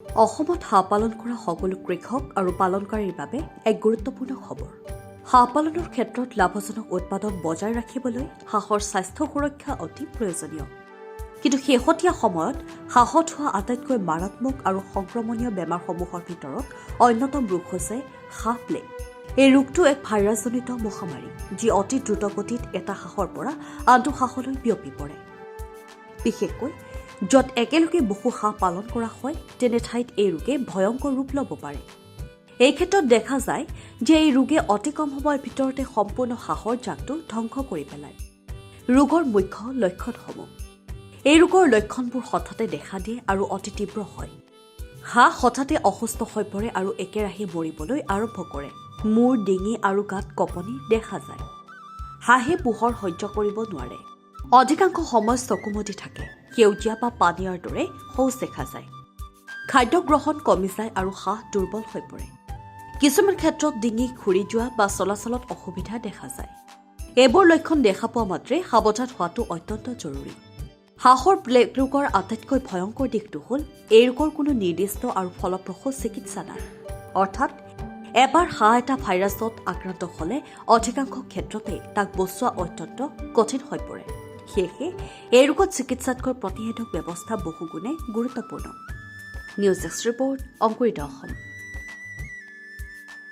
অসমত হাঁহ পালন কৰা সকলো কৃষক আৰু পালনকাৰীৰ বাবে এক গুৰুত্বপূৰ্ণ খবৰ। হাঁহ পালনৰ ক্ষেত্ৰত লাভজনক উৎপাদন বজাই ৰাখিবলৈ হাঁহৰ স্বাস্থ্য সুৰক্ষা অতি প্ৰয়োজনীয়। কিন্তু শেহতীয়া সময়ত হাঁহত হোৱা আটাইতকৈ মাৰাত্মক আৰু সংক্ৰমণীয় বেমাৰসমূহৰ ভিতৰত অন্যতম ৰোগ হৈছে হাঁহ প্লেগ। এই ৰোগটো এক ভাইৰাছজনিত মহামাৰী, যি অতি দ্ৰুতগতিত এটা হাঁহৰ পৰা আনটো হাঁহলৈ বিয়পি পৰে। বিশেষকৈ য'ত একেলগে বহু হাঁহ পালন কৰা হয়, তেনে ঠাইত এই ৰোগে ভয়ংকৰ ৰূপ ল'ব পাৰে। এই ক্ষেত্ৰত দেখা যায় যে এই ৰোগে অতি কম সময়ৰ ভিতৰতে সম্পূৰ্ণ হাঁহৰ জাকটো ধ্বংস কৰি পেলায়। ৰোগৰ মুখ্য লক্ষণসমূহ। এই ৰোগৰ লক্ষণবোৰ হঠাতে দেখা দিয়ে আৰু অতি তীব্ৰ হয়। হাঁহ হঠাতে অসুস্থ হৈ পৰে আৰু একেৰাহে মৰিবলৈ আৰম্ভ কৰে। মূৰ, ডিঙি আৰু গাত কঁপনি দেখা যায়। হাঁহে পোহৰ সহ্য কৰিব নোৱাৰে। অধিকাংশ সময় চকুমুদি থাকে। সেউজীয়া বা পানীয়াৰ দৰে শৌচ দেখা যায়। খাদ্য গ্ৰহণ কমি যায় আৰু হাঁহ দুৰ্বল হৈ পৰে। কিছুমান ক্ষেত্ৰত ডিঙি ঘূৰি যোৱা বা চলাচলত অসুবিধা দেখা যায়। এইবোৰ লক্ষণ দেখা পোৱা মাত্ৰে সাৱধান হোৱাটো অত্যন্ত জৰুৰী। হাঁহৰ প্লেগ ৰোগৰ আটাইতকৈ ভয়ংকৰ দিশটো হ'ল এই ৰোগৰ কোনো নিৰ্দিষ্ট আৰু ফলপ্ৰসূ চিকিৎসা নাই। অৰ্থাৎ এবাৰ হাঁহ এটা ভাইৰাছত আক্ৰান্ত হ'লে অধিকাংশ ক্ষেত্ৰতে তাক বচোৱা অত্যন্ত কঠিন হৈ পৰে। সেয়েহে এই ৰোগত চিকিৎসাতকৈ প্ৰতিষেধক ব্যৱস্থা বহুগুণে গুৰুত্বপূৰ্ণ। নিউজ ডেস্ক ৰিপৰ্ট, অংকুৰিত অসম।